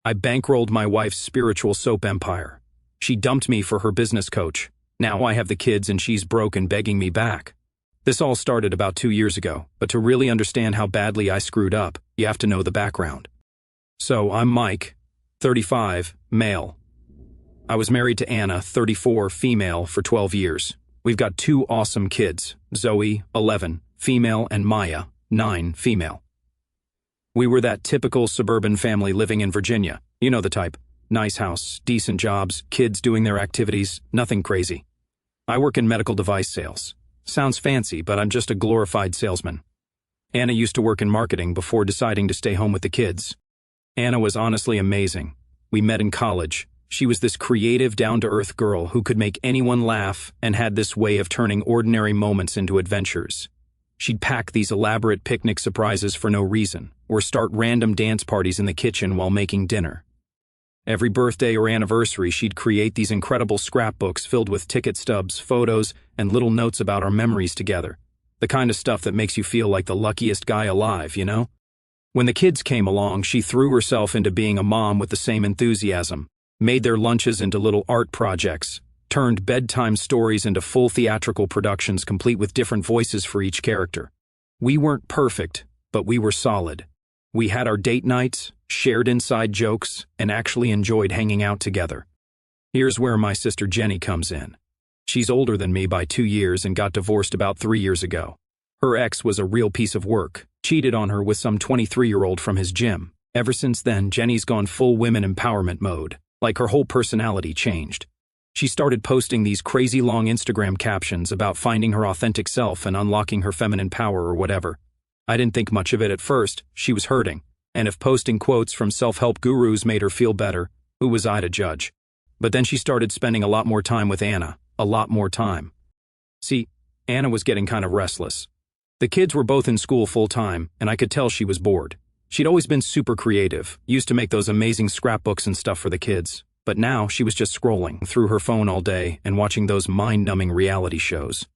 I bankrolled my wife's spiritual soap empire. She dumped me for her business coach. Now I have the kids and she's broke and begging me back. This all started about 2 years ago, but to really understand how badly I screwed up, you have to know the background. So, I'm Mike, 35, male. I was married to Anna, 34, female, for 12 years. We've got 2 awesome kids, Zoe, 11, female, and Maya, 9, female. We were that typical suburban family living in Virginia. You know the type. Nice house, decent jobs, kids doing their activities, nothing crazy. I work in medical device sales. Sounds fancy, but I'm just a glorified salesman. Anna used to work in marketing before deciding to stay home with the kids. Anna was honestly amazing. We met in college. She was this creative, down-to-earth girl who could make anyone laugh and had this way of turning ordinary moments into adventures. She'd pack these elaborate picnic surprises for no reason, or start random dance parties in the kitchen while making dinner. Every birthday or anniversary, she'd create these incredible scrapbooks filled with ticket stubs, photos, and little notes about our memories together. The kind of stuff that makes you feel like the luckiest guy alive, you know? When the kids came along, she threw herself into being a mom with the same enthusiasm, made their lunches into little art projects, turned bedtime stories into full theatrical productions complete with different voices for each character. We weren't perfect, but we were solid. We had our date nights, shared inside jokes, and actually enjoyed hanging out together. Here's where my sister Jenny comes in. She's older than me by 2 years and got divorced about 3 years ago. Her ex was a real piece of work, cheated on her with some 23-year-old from his gym. Ever since then, Jenny's gone full women empowerment mode, like her whole personality changed. She started posting these crazy long Instagram captions about finding her authentic self and unlocking her feminine power or whatever. I didn't think much of it at first. She was hurting. And if posting quotes from self-help gurus made her feel better, who was I to judge? But then she started spending a lot more time with Anna. A lot more time. See, Anna was getting kind of restless. The kids were both in school full-time, and I could tell she was bored. She'd always been super creative, used to make those amazing scrapbooks and stuff for the kids. But now she was just scrolling through her phone all day and watching those mind-numbing reality shows.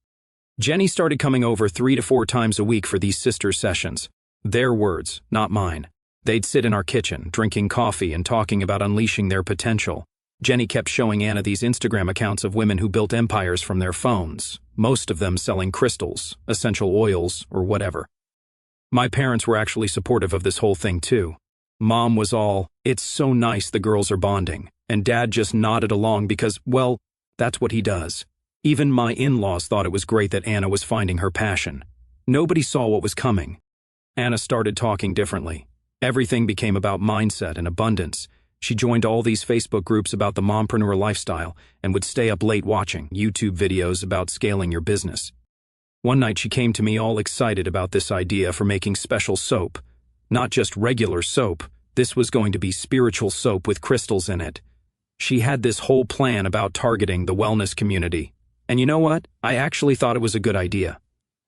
Jenny started coming over 3 to 4 times a week for these sister sessions. Their words, not mine. They'd sit in our kitchen, drinking coffee and talking about unleashing their potential. Jenny kept showing Anna these Instagram accounts of women who built empires from their phones, most of them selling crystals, essential oils, or whatever. My parents were actually supportive of this whole thing too. Mom was all, "It's so nice the girls are bonding," and Dad just nodded along because, well, that's what he does. Even my in-laws thought it was great that Anna was finding her passion. Nobody saw what was coming. Anna started talking differently. Everything became about mindset and abundance. She joined all these Facebook groups about the mompreneur lifestyle and would stay up late watching YouTube videos about scaling your business. One night she came to me all excited about this idea for making special soap. Not just regular soap, this was going to be spiritual soap with crystals in it. She had this whole plan about targeting the wellness community. And you know what? I actually thought it was a good idea.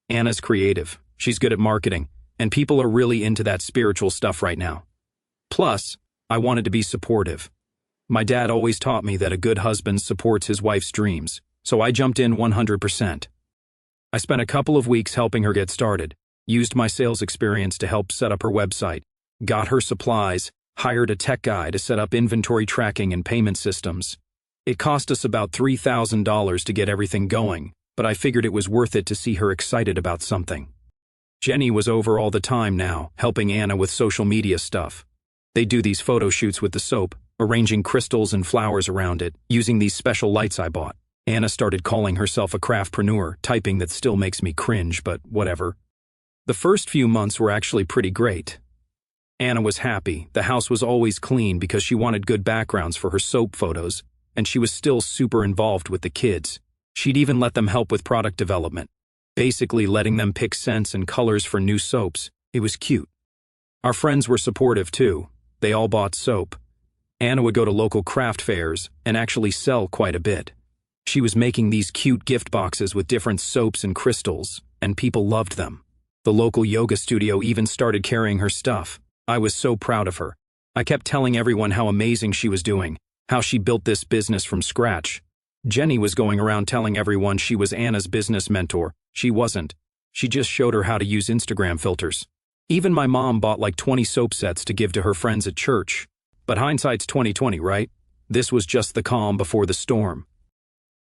Anna's creative, she's good at marketing, and people are really into that spiritual stuff right now. Plus, I wanted to be supportive. My dad always taught me that a good husband supports his wife's dreams, so I jumped in 100%. I spent a couple of weeks helping her get started, used my sales experience to help set up her website, got her supplies, hired a tech guy to set up inventory tracking and payment systems. It cost us about $3,000 to get everything going, but I figured it was worth it to see her excited about something. Jenny was over all the time now, helping Anna with social media stuff. They do these photo shoots with the soap, arranging crystals and flowers around it, using these special lights I bought. Anna started calling herself a craftpreneur, typing that still makes me cringe, but whatever. The first few months were actually pretty great. Anna was happy. The house was always clean because she wanted good backgrounds for her soap photos, and she was still super involved with the kids. She'd even let them help with product development, basically letting them pick scents and colors for new soaps. It was cute. Our friends were supportive too. They all bought soap. Anna would go to local craft fairs and actually sell quite a bit. She was making these cute gift boxes with different soaps and crystals, and people loved them. The local yoga studio even started carrying her stuff. I was so proud of her. I kept telling everyone how amazing she was doing, how she built this business from scratch. Jenny was going around telling everyone she was Anna's business mentor. She wasn't. She just showed her how to use Instagram filters. Even my mom bought like 20 soap sets to give to her friends at church. But hindsight's 20/20, right? This was just the calm before the storm.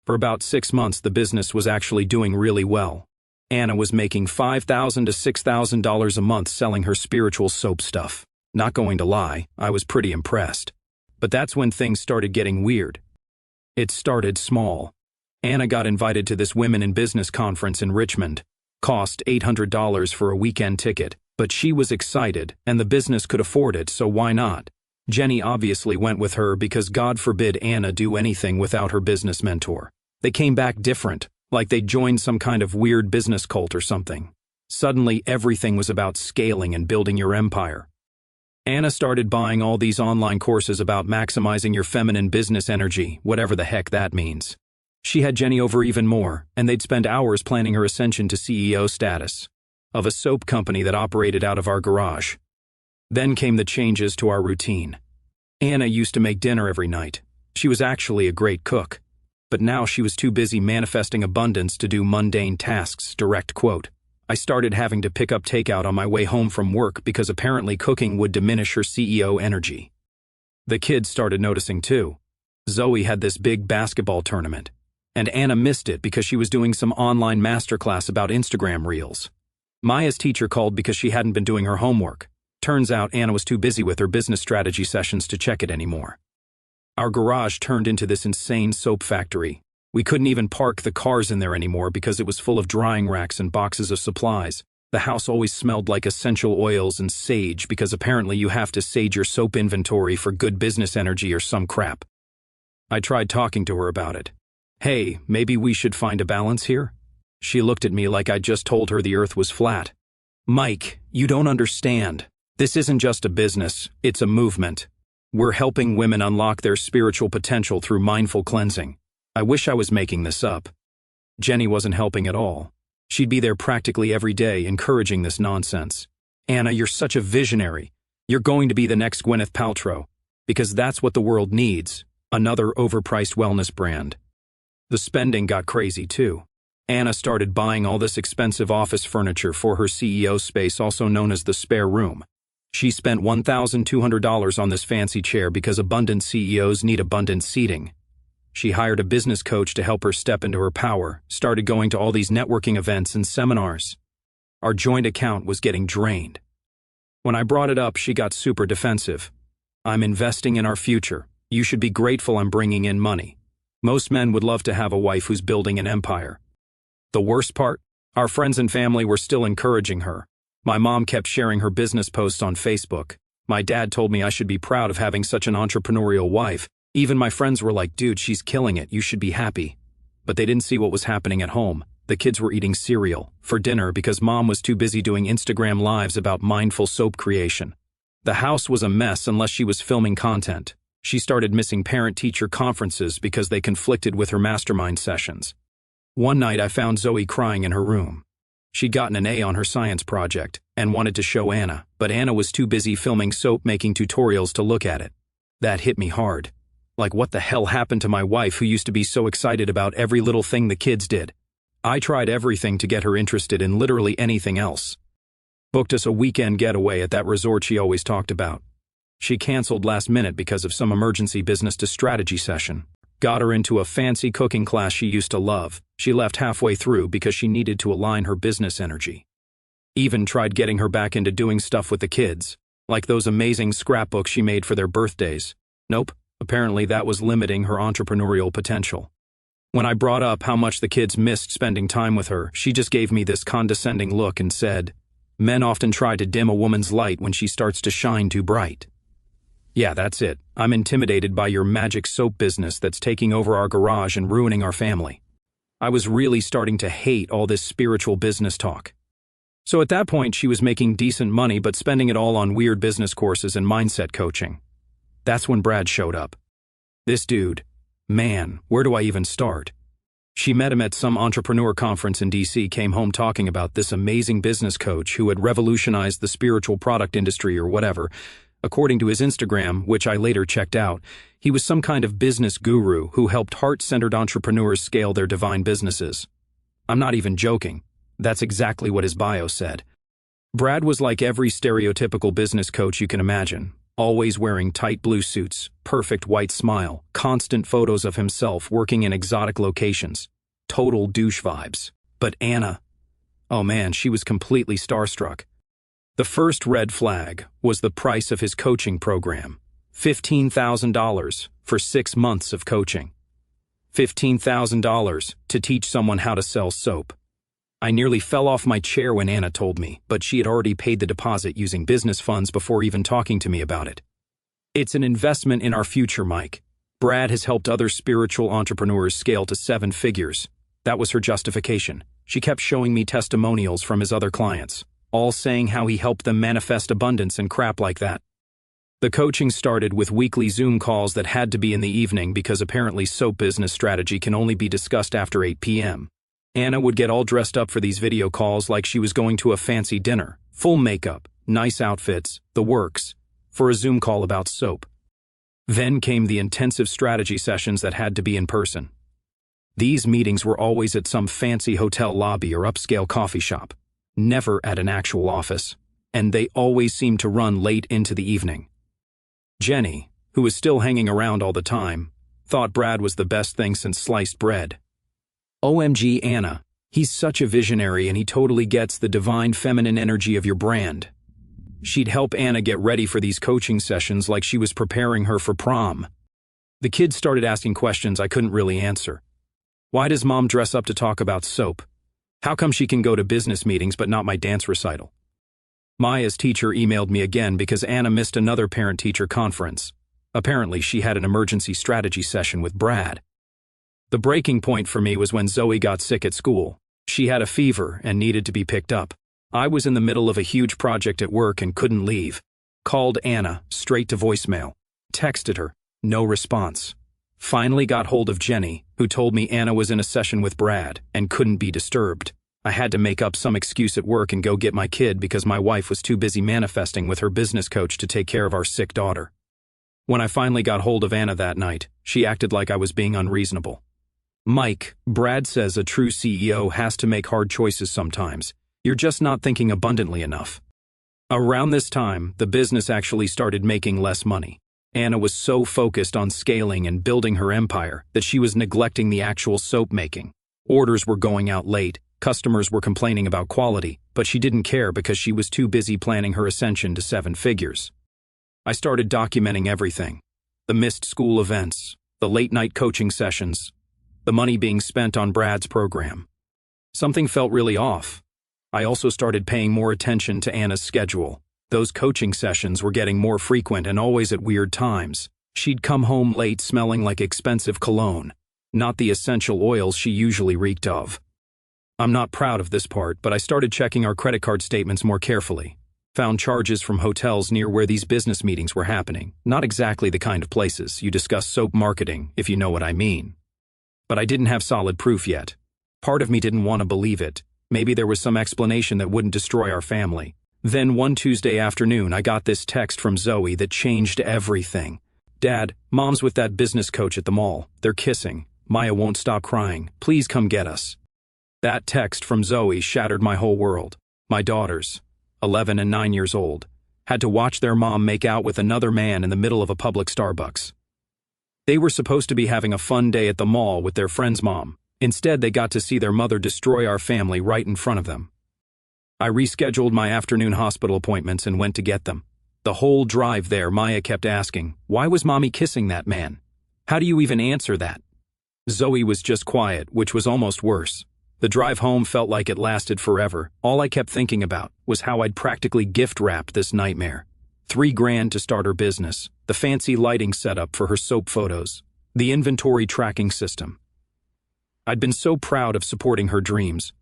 For about 6 months, the business was actually doing really well. Anna was making $5,000 to $6,000 a month selling her spiritual soap stuff. Not going to lie, I was pretty impressed. But that's when things started getting weird. It started small. Anna got invited to this women in business conference in Richmond. Cost $800 for a weekend ticket, but she was excited and the business could afford it, so why not? Jenny obviously went with her because God forbid Anna do anything without her business mentor. They came back different, like they joined some kind of weird business cult or something. Suddenly everything was about scaling and building your empire. Anna started buying all these online courses about maximizing your feminine business energy, whatever the heck that means. She had Jenny over even more, and they'd spend hours planning her ascension to CEO status of a soap company that operated out of our garage. Then came the changes to our routine. Anna used to make dinner every night. She was actually a great cook. But now she was too busy manifesting abundance to do mundane tasks, direct quote. I started having to pick up takeout on my way home from work because apparently cooking would diminish her CEO energy. The kids started noticing too. Zoe had this big basketball tournament, and Anna missed it because she was doing some online masterclass about Instagram Reels. Maya's teacher called because she hadn't been doing her homework. Turns out Anna was too busy with her business strategy sessions to check it anymore. Our garage turned into this insane soap factory. We couldn't even park the cars in there anymore because it was full of drying racks and boxes of supplies. The house always smelled like essential oils and sage because apparently you have to sage your soap inventory for good business energy or some crap. I tried talking to her about it. Hey, maybe we should find a balance here? She looked at me like I'd just told her the earth was flat. Mike, you don't understand. This isn't just a business, it's a movement. We're helping women unlock their spiritual potential through mindful cleansing. I wish I was making this up. Jenny wasn't helping at all. She'd be there practically every day encouraging this nonsense. Anna, you're such a visionary. You're going to be the next Gwyneth Paltrow. Because that's what the world needs, another overpriced wellness brand. The spending got crazy too. Anna started buying all this expensive office furniture for her CEO space, also known as the spare room. She spent $1,200 on this fancy chair because abundant CEOs need abundant seating. She hired a business coach to help her step into her power, started going to all these networking events and seminars. Our joint account was getting drained. When I brought it up, she got super defensive. I'm investing in our future. You should be grateful I'm bringing in money. Most men would love to have a wife who's building an empire. The worst part? Our friends and family were still encouraging her. My mom kept sharing her business posts on Facebook. My dad told me I should be proud of having such an entrepreneurial wife. Even my friends were like, dude, she's killing it, you should be happy. But they didn't see what was happening at home. The kids were eating cereal for dinner because mom was too busy doing Instagram lives about mindful soap creation. The house was a mess unless she was filming content. She started missing parent-teacher conferences because they conflicted with her mastermind sessions. One night I found Zoe crying in her room. She'd gotten an A on her science project and wanted to show Anna, but Anna was too busy filming soap-making tutorials to look at it. That hit me hard. Like, what the hell happened to my wife who used to be so excited about every little thing the kids did? I tried everything to get her interested in literally anything else. Booked us a weekend getaway at that resort she always talked about. She canceled last minute because of some emergency business to strategy session. Got her into a fancy cooking class she used to love. She left halfway through because she needed to align her business energy. Even tried getting her back into doing stuff with the kids, like those amazing scrapbooks she made for their birthdays. Nope. Apparently that was limiting her entrepreneurial potential. When I brought up how much the kids missed spending time with her, she just gave me this condescending look and said, "Men often try to dim a woman's light when she starts to shine too bright." Yeah, that's it. I'm intimidated by your magic soap business that's taking over our garage and ruining our family. I was really starting to hate all this spiritual business talk. So at that point, she was making decent money but spending it all on weird business courses and mindset coaching. That's when Brad showed up. This dude, man, where do I even start? She met him at some entrepreneur conference in DC, came home talking about this amazing business coach who had revolutionized the spiritual product industry or whatever. According to his Instagram, which I later checked out, he was some kind of business guru who helped heart-centered entrepreneurs scale their divine businesses. I'm not even joking. That's exactly what his bio said. Brad was like every stereotypical business coach you can imagine. always wearing tight blue suits, perfect white smile, constant photos of himself working in exotic locations. Total douche vibes. But Anna, oh man, she was completely starstruck. The first red flag was the price of his coaching program. $15,000 for 6 months of coaching. $15,000 to teach someone how to sell soap. I nearly fell off my chair when Anna told me, but she had already paid the deposit using business funds before even talking to me about it. It's an investment in our future, Mike. Brad has helped other spiritual entrepreneurs scale to 7 figures. That was her justification. She kept showing me testimonials from his other clients, all saying how he helped them manifest abundance and crap like that. The coaching started with weekly Zoom calls that had to be in the evening because apparently soap business strategy can only be discussed after 8 p.m. Anna would get all dressed up for these video calls like she was going to a fancy dinner, full makeup, nice outfits, the works, for a Zoom call about soap. Then came the intensive strategy sessions that had to be in person. These meetings were always at some fancy hotel lobby or upscale coffee shop, never at an actual office, and they always seemed to run late into the evening. Jenny, who was still hanging around all the time, thought Brad was the best thing since sliced bread. OMG Anna, he's such a visionary and he totally gets the divine feminine energy of your brand. She'd help Anna get ready for these coaching sessions like she was preparing her for prom. The kids started asking questions I couldn't really answer. Why does mom dress up to talk about soap? How come she can go to business meetings but not my dance recital? Maya's teacher emailed me again because Anna missed another parent-teacher conference. Apparently she had an emergency strategy session with Brad. The breaking point for me was when Zoe got sick at school. She had a fever and needed to be picked up. I was in the middle of a huge project at work and couldn't leave. Called Anna, straight to voicemail. Texted her, no response. Finally got hold of Jenny, who told me Anna was in a session with Brad and couldn't be disturbed. I had to make up some excuse at work and go get my kid because my wife was too busy manifesting with her business coach to take care of our sick daughter. When I finally got hold of Anna that night, she acted like I was being unreasonable. Mike, Brad says a true CEO has to make hard choices sometimes. You're just not thinking abundantly enough. Around this time, the business actually started making less money. Anna was so focused on scaling and building her empire that she was neglecting the actual soap making. Orders were going out late, customers were complaining about quality, but she didn't care because she was too busy planning her ascension to 7 figures. I started documenting everything. The missed school events, the late-night coaching sessions, the money being spent on Brad's program. Something felt really off. I also started paying more attention to Anna's schedule. Those coaching sessions were getting more frequent and always at weird times. She'd come home late smelling like expensive cologne, not the essential oils she usually reeked of. I'm not proud of this part, but I started checking our credit card statements more carefully. Found charges from hotels near where these business meetings were happening. Not exactly the kind of places you discuss soap marketing, if you know what I mean. But I didn't have solid proof yet. Part of me didn't want to believe it. Maybe there was some explanation that wouldn't destroy our family. Then one Tuesday afternoon, I got this text from Zoe that changed everything. Dad, Mom's with that business coach at the mall. They're kissing. Maya won't stop crying. Please come get us. That text from Zoe shattered my whole world. My daughters, 11 and 9 years old, had to watch their mom make out with another man in the middle of a public Starbucks. They were supposed to be having a fun day at the mall with their friend's mom. Instead, they got to see their mother destroy our family right in front of them. I rescheduled my afternoon hospital appointments and went to get them. The whole drive there, Maya kept asking, "Why was Mommy kissing that man? How do you even answer that?" Zoe was just quiet, which was almost worse. The drive home felt like it lasted forever. All I kept thinking about was how I'd practically gift-wrapped this nightmare. $3,000 to start her business, the fancy lighting setup for her soap photos, the inventory tracking system. I'd been so proud of supporting her dreams,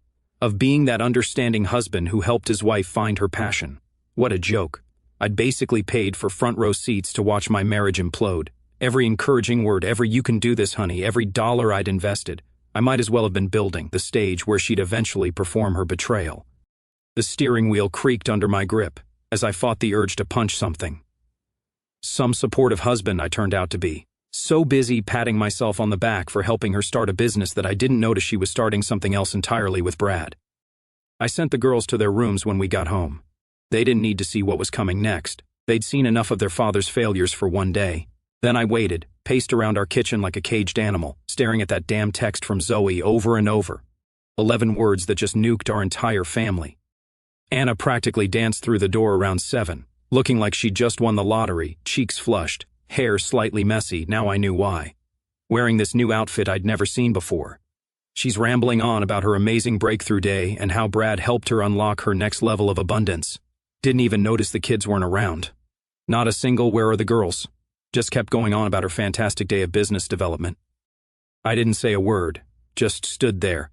of being that understanding husband who helped his wife find her passion. What a joke. I'd basically paid for front row seats to watch my marriage implode. Every encouraging word, every "you can do this, honey," every dollar I'd invested, I might as well have been building the stage where she'd eventually perform her betrayal. The steering wheel creaked under my grip as I fought the urge to punch something. Some supportive husband I turned out to be. So busy patting myself on the back for helping her start a business that I didn't notice she was starting something else entirely with Brad. I sent the girls to their rooms when we got home. They didn't need to see what was coming next. They'd seen enough of their father's failures for one day. Then I waited, paced around our kitchen like a caged animal, staring at that damn text from Zoe over and over. 11 words that just nuked our entire family. Anna practically danced through the door around 7, looking like she'd just won the lottery, cheeks flushed, hair slightly messy. Now I knew why. Wearing this new outfit I'd never seen before. She's rambling on about her amazing breakthrough day and how Brad helped her unlock her next level of abundance. Didn't even notice the kids weren't around. Not a single "where are the girls?" Just kept going on about her fantastic day of business development. I didn't say a word, just stood there,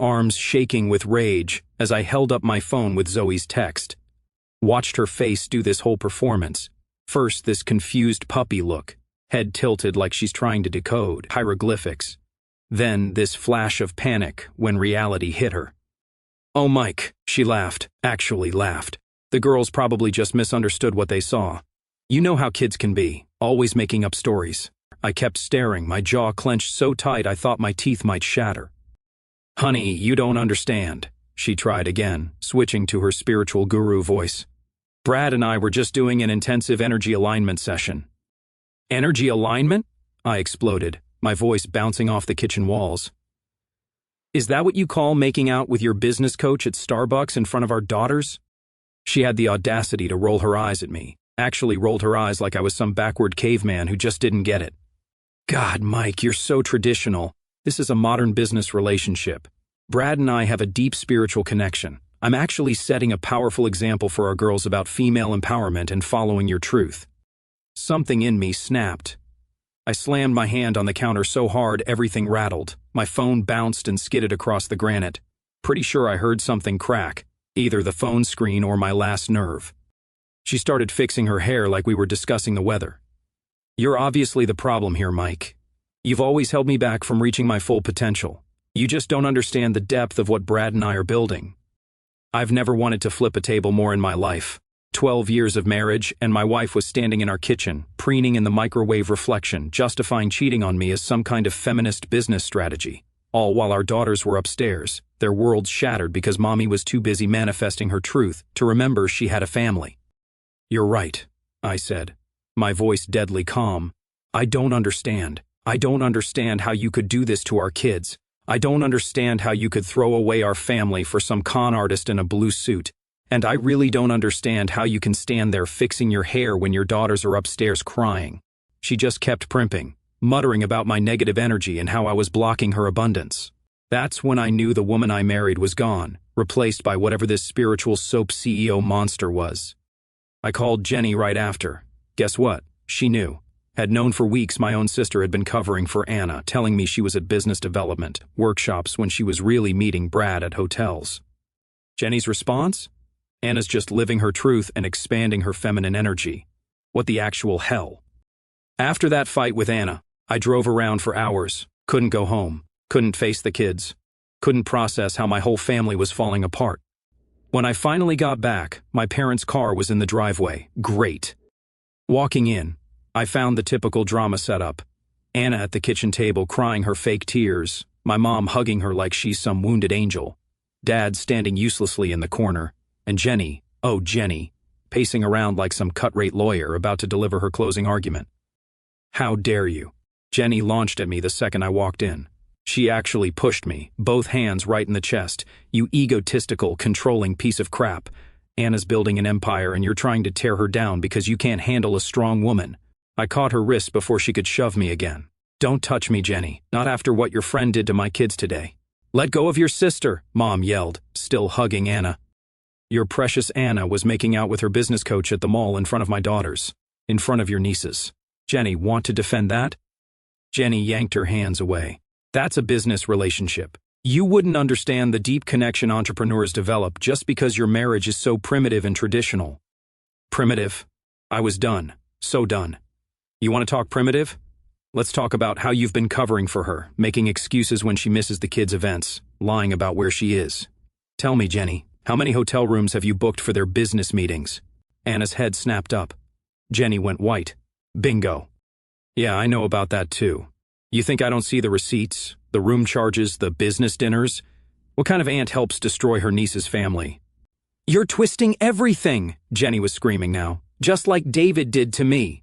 arms shaking with rage as I held up my phone with Zoe's text. Watched her face do this whole performance. First, this confused puppy look, head tilted like she's trying to decode hieroglyphics. Then, this flash of panic when reality hit her. "Oh, Mike," she laughed, actually laughed. The girls probably just misunderstood what they saw. You know how kids can be, always making up stories. I kept staring, my jaw clenched so tight I thought my teeth might shatter. "Honey, you don't understand," she tried again, switching to her spiritual guru voice. "Brad and I were just doing an intensive energy alignment session." "Energy alignment?" I exploded, my voice bouncing off the kitchen walls. "Is that what you call making out with your business coach at Starbucks in front of our daughters?" She had the audacity to roll her eyes at me, actually rolled her eyes like I was some backward caveman who just didn't get it. "God, Mike, you're so traditional. This is a modern business relationship. Brad and I have a deep spiritual connection. I'm actually setting a powerful example for our girls about female empowerment and following your truth." Something in me snapped. I slammed my hand on the counter so hard everything rattled. My phone bounced and skidded across the granite. Pretty sure I heard something crack, either the phone screen or my last nerve. She started fixing her hair like we were discussing the weather. "You're obviously the problem here, Mike. You've always held me back from reaching my full potential. You just don't understand the depth of what Brad and I are building. I've never wanted to flip a table more in my life. 12 years of marriage, and my wife was standing in our kitchen, preening in the microwave reflection, justifying cheating on me as some kind of feminist business strategy. All while our daughters were upstairs, their worlds shattered because mommy was too busy manifesting her truth to remember she had a family." "You're right," I said, my voice deadly calm. "I don't understand. I don't understand how you could do this to our kids. I don't understand how you could throw away our family for some con artist in a blue suit. And I really don't understand how you can stand there fixing your hair when your daughters are upstairs crying." She just kept primping, muttering about my negative energy and how I was blocking her abundance. That's when I knew the woman I married was gone, replaced by whatever this spiritual soap CEO monster was. I called Jenny right after. Guess what? She knew. Had known for weeks my own sister had been covering for Anna, telling me she was at business development workshops when she was really meeting Brad at hotels. Jenny's response? Anna's just living her truth and expanding her feminine energy. What the actual hell? After that fight with Anna, I drove around for hours, couldn't go home, couldn't face the kids, couldn't process how my whole family was falling apart. When I finally got back, my parents' car was in the driveway. Great. Walking in, I found the typical drama setup. Anna at the kitchen table crying her fake tears, my mom hugging her like she's some wounded angel, Dad standing uselessly in the corner, and Jenny, oh Jenny, pacing around like some cut-rate lawyer about to deliver her closing argument. "How dare you?" Jenny launched at me the second I walked in. She actually pushed me, both hands right in the chest. "You egotistical, controlling piece of crap. Anna's building an empire and you're trying to tear her down because you can't handle a strong woman." I caught her wrist before she could shove me again. "Don't touch me, Jenny, not after what your friend did to my kids today." "Let go of your sister," Mom yelled, still hugging Anna. "Your precious Anna was making out with her business coach at the mall in front of my daughters, in front of your nieces. Jenny, want to defend that?" Jenny yanked her hands away. "That's a business relationship. You wouldn't understand the deep connection entrepreneurs develop just because your marriage is so primitive and traditional." Primitive? I was done. So done. You want to talk primitive? Let's talk about how you've been covering for her, making excuses when she misses the kids' events, lying about where she is. Tell me, Jenny, how many hotel rooms have you booked for their business meetings? Anna's head snapped up. Jenny went white. Bingo. Yeah, I know about that too. You think I don't see the receipts, the room charges, the business dinners? What kind of aunt helps destroy her niece's family? You're twisting everything, Jenny was screaming now. Just like David did to me.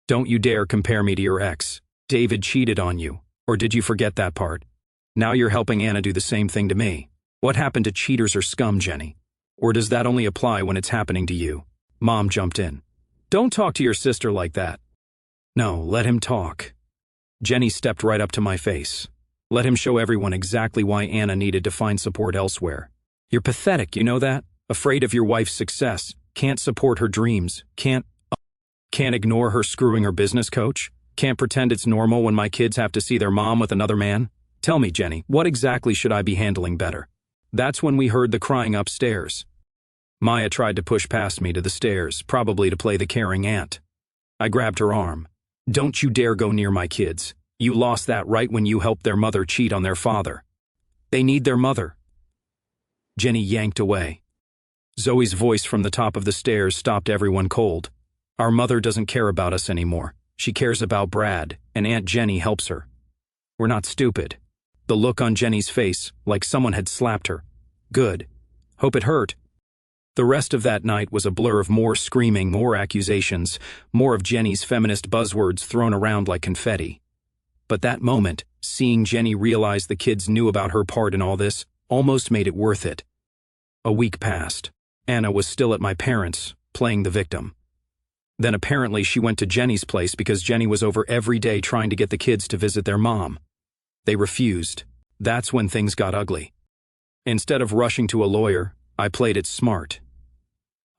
Don't you dare compare me to your ex. David cheated on you. Or did you forget that part? Now you're helping Anna do the same thing to me. What happened to cheaters or scum, Jenny? Or does that only apply when it's happening to you? Mom jumped in. Don't talk to your sister like that. No, let him talk. Jenny stepped right up to my face. Let him show everyone exactly why Anna needed to find support elsewhere. You're pathetic, you know that? Afraid of your wife's success. Can't support her dreams. Can't ignore her screwing her business coach. Can't pretend it's normal when my kids have to see their mom with another man. Tell me, Jenny, what exactly should I be handling better? That's when we heard the crying upstairs. Maya tried to push past me to the stairs, probably to play the caring aunt. I grabbed her arm. Don't you dare go near my kids. You lost that right when you helped their mother cheat on their father. They need their mother. Jenny yanked away. Zoe's voice from the top of the stairs stopped everyone cold. Our mother doesn't care about us anymore. She cares about Brad, and Aunt Jenny helps her. We're not stupid. The look on Jenny's face, like someone had slapped her. Good. Hope it hurt. The rest of that night was a blur of more screaming, more accusations, more of Jenny's feminist buzzwords thrown around like confetti. But that moment, seeing Jenny realize the kids knew about her part in all this, almost made it worth it. A week passed. Anna was still at my parents', playing the victim. Then apparently she went to Jenny's place because Jenny was over every day trying to get the kids to visit their mom. They refused. That's when things got ugly. Instead of rushing to a lawyer, I played it smart.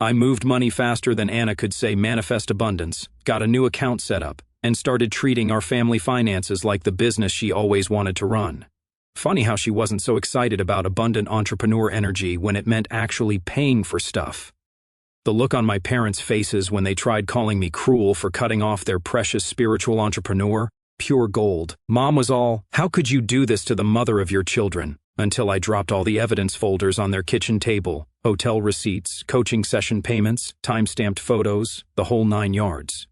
I moved money faster than Anna could say manifest abundance, got a new account set up, and started treating our family finances like the business she always wanted to run. Funny how she wasn't so excited about abundant entrepreneur energy when it meant actually paying for stuff. The look on my parents' faces when they tried calling me cruel for cutting off their precious spiritual entrepreneur, pure gold. Mom was all, how could you do this to the mother of your children? Until I dropped all the evidence folders on their kitchen table, hotel receipts, coaching session payments, time-stamped photos, the whole 9 yards.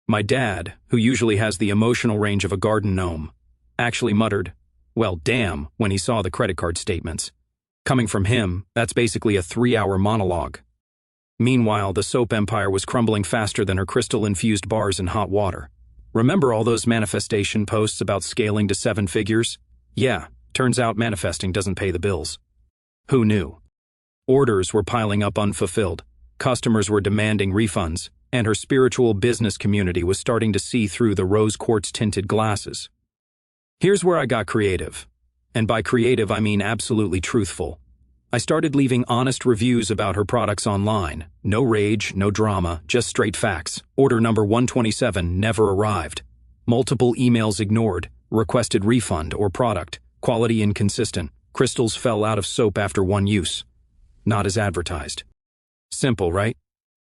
My dad, who usually has the emotional range of a garden gnome, actually muttered, well, damn, when he saw the credit card statements. Coming from him, that's basically a 3-hour monologue. Meanwhile, the soap empire was crumbling faster than her crystal-infused bars in hot water. Remember all those manifestation posts about scaling to 7 figures? Yeah, turns out manifesting doesn't pay the bills. Who knew? Orders were piling up unfulfilled, customers were demanding refunds, and her spiritual business community was starting to see through the rose quartz-tinted glasses. Here's where I got creative. And by creative, I mean absolutely truthful. I started leaving honest reviews about her products online. No rage, no drama, just straight facts. Order number 127 never arrived. Multiple emails ignored, requested refund or product, quality inconsistent, crystals fell out of soap after 1 use. Not as advertised. Simple, right?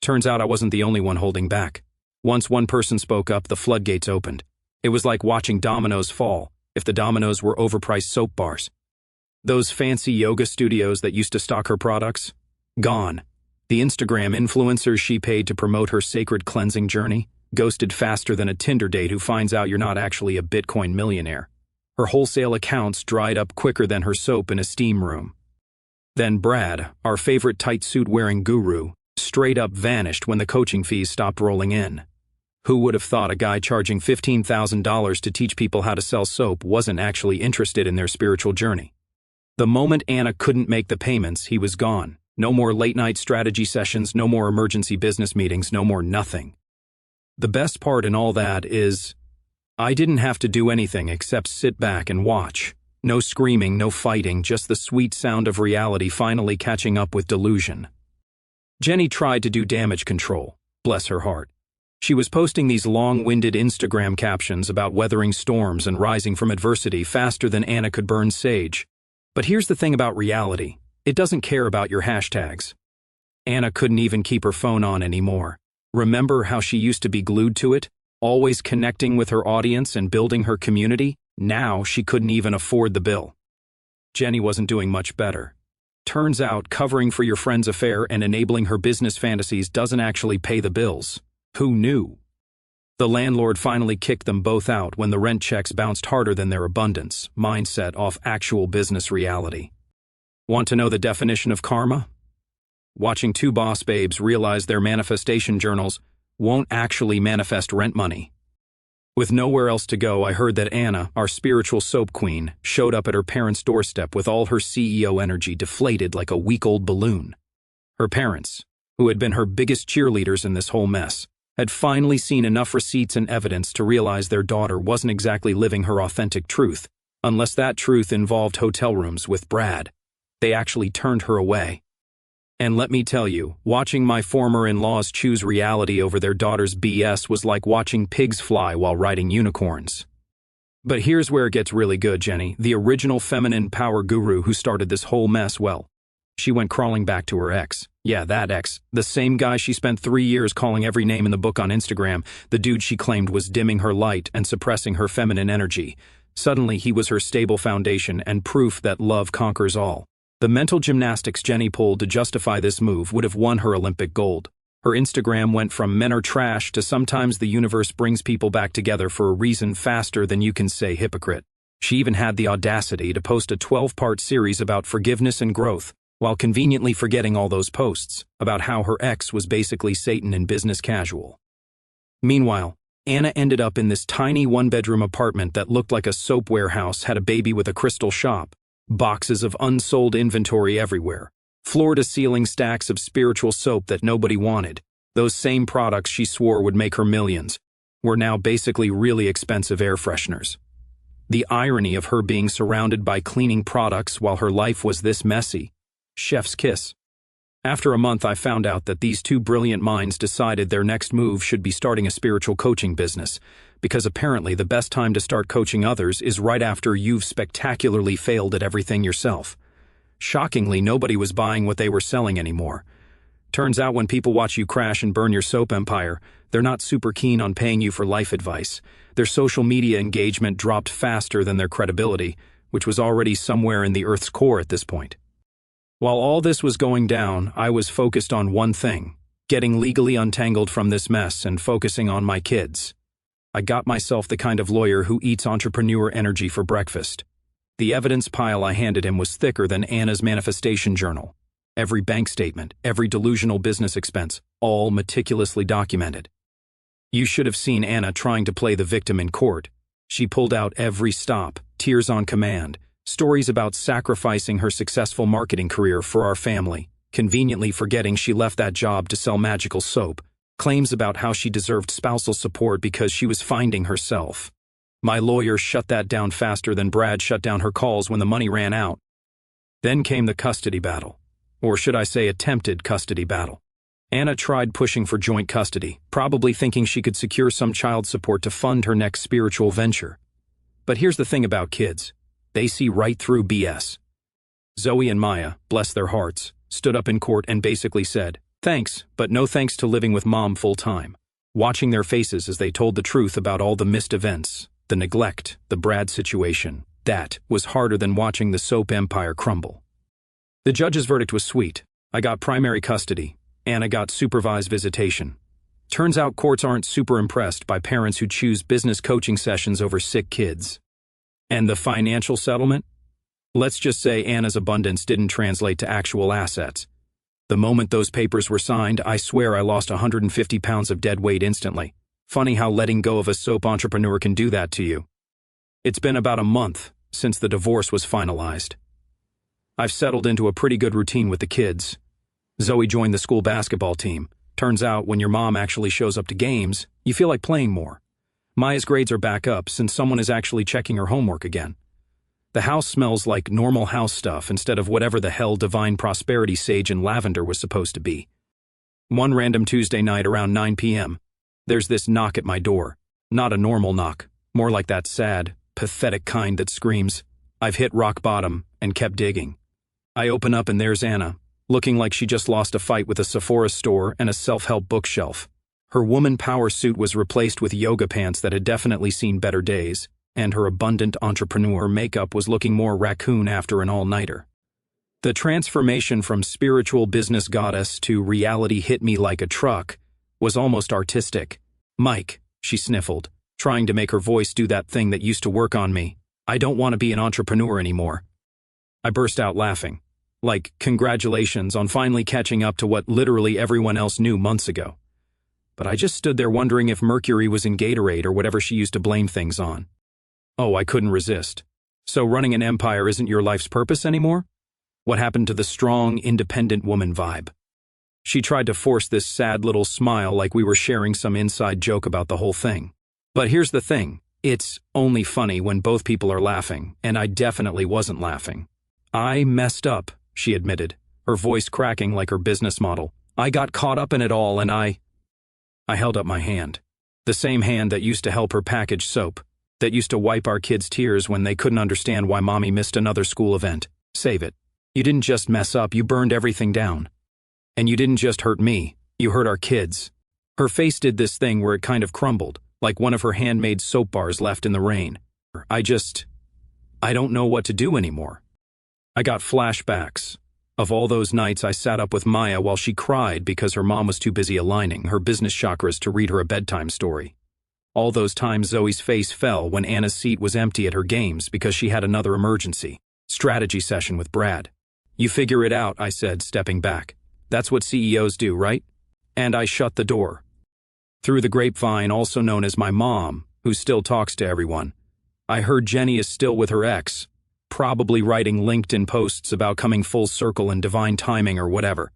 Turns out I wasn't the only one holding back. Once one person spoke up, the floodgates opened. It was like watching dominoes fall, if the dominoes were overpriced soap bars. Those fancy yoga studios that used to stock her products? Gone. The Instagram influencers she paid to promote her sacred cleansing journey? Ghosted faster than a Tinder date who finds out you're not actually a Bitcoin millionaire. Her wholesale accounts dried up quicker than her soap in a steam room. Then Brad, our favorite tight suit-wearing guru, straight up vanished when the coaching fees stopped rolling in. Who would have thought a guy charging $15,000 to teach people how to sell soap wasn't actually interested in their spiritual journey? The moment Anna couldn't make the payments, he was gone. No more late-night strategy sessions, no more emergency business meetings, no more nothing. The best part in all that is, I didn't have to do anything except sit back and watch. No screaming, no fighting, just the sweet sound of reality finally catching up with delusion. Jenny tried to do damage control, bless her heart. She was posting these long-winded Instagram captions about weathering storms and rising from adversity faster than Anna could burn sage. But here's the thing about reality. It doesn't care about your hashtags. Anna couldn't even keep her phone on anymore. Remember how she used to be glued to it, always connecting with her audience and building her community? Now she couldn't even afford the bill. Jenny wasn't doing much better. Turns out covering for your friend's affair and enabling her business fantasies doesn't actually pay the bills. Who knew? The landlord finally kicked them both out when the rent checks bounced harder than their abundance mindset off actual business reality. Want to know the definition of karma? watching two boss babes realize their manifestation journals won't actually manifest rent money. With nowhere else to go, I heard that Anna, our spiritual soap queen, showed up at her parents' doorstep with all her CEO energy deflated like a week-old balloon. Her parents, who had been her biggest cheerleaders in this whole mess, had finally seen enough receipts and evidence to realize their daughter wasn't exactly living her authentic truth, unless that truth involved hotel rooms with Brad. They actually turned her away. And let me tell you, watching my former in-laws choose reality over their daughter's BS was like watching pigs fly while riding unicorns. But here's where it gets really good, Jenny, the original feminine power guru who started this whole mess. Well, she went crawling back to her ex. Yeah, that ex. The same guy she spent 3 years calling every name in the book on Instagram, the dude she claimed was dimming her light and suppressing her feminine energy. Suddenly, he was her stable foundation and proof that love conquers all. The mental gymnastics Jenny pulled to justify this move would have won her Olympic gold. Her Instagram went from men are trash to sometimes the universe brings people back together for a reason faster than you can say hypocrite. She even had the audacity to post a 12-part series about forgiveness and growth, while conveniently forgetting all those posts about how her ex was basically Satan in business casual. Meanwhile, Anna ended up in this tiny one-bedroom apartment that looked like a soap warehouse had a baby with a crystal shop. Boxes of unsold inventory everywhere. Floor-to-ceiling stacks of spiritual soap that nobody wanted. Those same products she swore would make her millions were now basically really expensive air fresheners. The irony of her being surrounded by cleaning products while her life was this messy. Chef's kiss. After a month, I found out that these two brilliant minds decided their next move should be starting a spiritual coaching business, because apparently the best time to start coaching others is right after you've spectacularly failed at everything yourself. Shockingly, nobody was buying what they were selling anymore. Turns out when people watch you crash and burn your soap empire, they're not super keen on paying you for life advice. Their social media engagement dropped faster than their credibility, which was already somewhere in the Earth's core at this point. While all this was going down, I was focused on one thing: getting legally untangled from this mess and focusing on my kids. I got myself the kind of lawyer who eats entrepreneur energy for breakfast. The evidence pile I handed him was thicker than Anna's manifestation journal. Every bank statement, every delusional business expense, all meticulously documented. You should have seen Anna trying to play the victim in court. She pulled out every stop, tears on command, stories about sacrificing her successful marketing career for our family, conveniently forgetting she left that job to sell magical soap, claims about how she deserved spousal support because she was finding herself. My lawyer shut that down faster than Brad shut down her calls when the money ran out. Then came the custody battle. Or should I say attempted custody battle. Anna tried pushing for joint custody, probably thinking she could secure some child support to fund her next spiritual venture. But here's the thing about kids. They see right through BS. Zoe and Maya, bless their hearts, stood up in court and basically said, "Thanks, but no thanks to living with mom full-time." Watching their faces as they told the truth about all the missed events, the neglect, the Brad situation, that was harder than watching the soap empire crumble. The judge's verdict was sweet. I got primary custody. Anna got supervised visitation. Turns out courts aren't super impressed by parents who choose business coaching sessions over sick kids. And the financial settlement? Let's just say Anna's abundance didn't translate to actual assets. The moment those papers were signed, I swear I lost 150 pounds of dead weight instantly. Funny how letting go of a soap entrepreneur can do that to you. It's been about a month since the divorce was finalized. I've settled into a pretty good routine with the kids. Zoe joined the school basketball team. Turns out when your mom actually shows up to games, you feel like playing more. Maya's grades are back up since someone is actually checking her homework again. The house smells like normal house stuff instead of whatever the hell divine prosperity sage and lavender was supposed to be. One random Tuesday night around 9 p.m., there's this knock at my door. Not a normal knock, more like that sad, pathetic kind that screams, "I've hit rock bottom," and kept digging. I open up and there's Anna, looking like she just lost a fight with a Sephora store and a self-help bookshelf. Her woman power suit was replaced with yoga pants that had definitely seen better days, and her abundant entrepreneur makeup was looking more raccoon after an all-nighter. The transformation from spiritual business goddess to reality hit me like a truck was almost artistic. "Mike," she sniffled, trying to make her voice do that thing that used to work on me. "I don't want to be an entrepreneur anymore." I burst out laughing. Like, congratulations on finally catching up to what literally everyone else knew months ago. But I just stood there wondering if Mercury was in Gatorade or whatever she used to blame things on. Oh, I couldn't resist. So running an empire isn't your life's purpose anymore? What happened to the strong, independent woman vibe? She tried to force this sad little smile like we were sharing some inside joke about the whole thing. But here's the thing. It's only funny when both people are laughing, and I definitely wasn't laughing. I messed up, she admitted, her voice cracking like her business model. I got caught up in it all and I held up my hand. The same hand that used to help her package soap, that used to wipe our kids' tears when they couldn't understand why mommy missed another school event. Save it. You didn't just mess up, you burned everything down. And you didn't just hurt me, you hurt our kids. Her face did this thing where it kind of crumbled, like one of her handmade soap bars left in the rain. I don't know what to do anymore. I got flashbacks of all those nights I sat up with Maya while she cried because her mom was too busy aligning her business chakras to read her a bedtime story. All those times Zoe's face fell when Anna's seat was empty at her games because she had another emergency strategy session with Brad. You figure it out, I said, stepping back. That's what CEOs do, right? And I shut the door. Through the grapevine, also known as my mom, who still talks to everyone, I heard Jenny is still with her ex, probably writing LinkedIn posts about coming full circle and divine timing or whatever.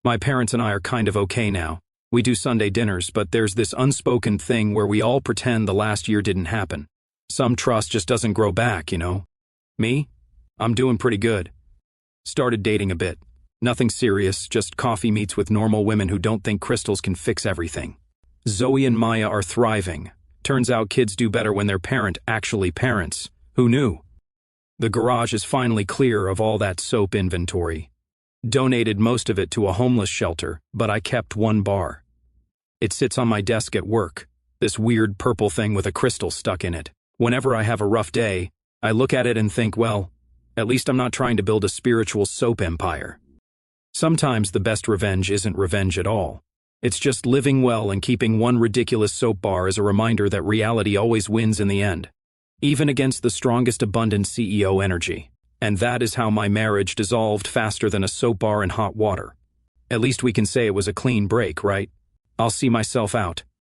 My parents and I are kind of okay now. We do Sunday dinners, but there's this unspoken thing where we all pretend the last year didn't happen. Some trust just doesn't grow back, you know? Me? I'm doing pretty good. Started dating a bit. Nothing serious, just coffee meets with normal women who don't think crystals can fix everything. Zoe and Maya are thriving. Turns out kids do better when their parent actually parents. Who knew? The garage is finally clear of all that soap inventory. Donated most of it to a homeless shelter, but I kept one bar. It sits on my desk at work, this weird purple thing with a crystal stuck in it. Whenever I have a rough day, I look at it and think, well, at least I'm not trying to build a spiritual soap empire. Sometimes the best revenge isn't revenge at all. It's just living well and keeping one ridiculous soap bar as a reminder that reality always wins in the end, even against the strongest abundant CEO energy. And that is how my marriage dissolved faster than a soap bar in hot water. At least we can say it was a clean break, right? I'll see myself out.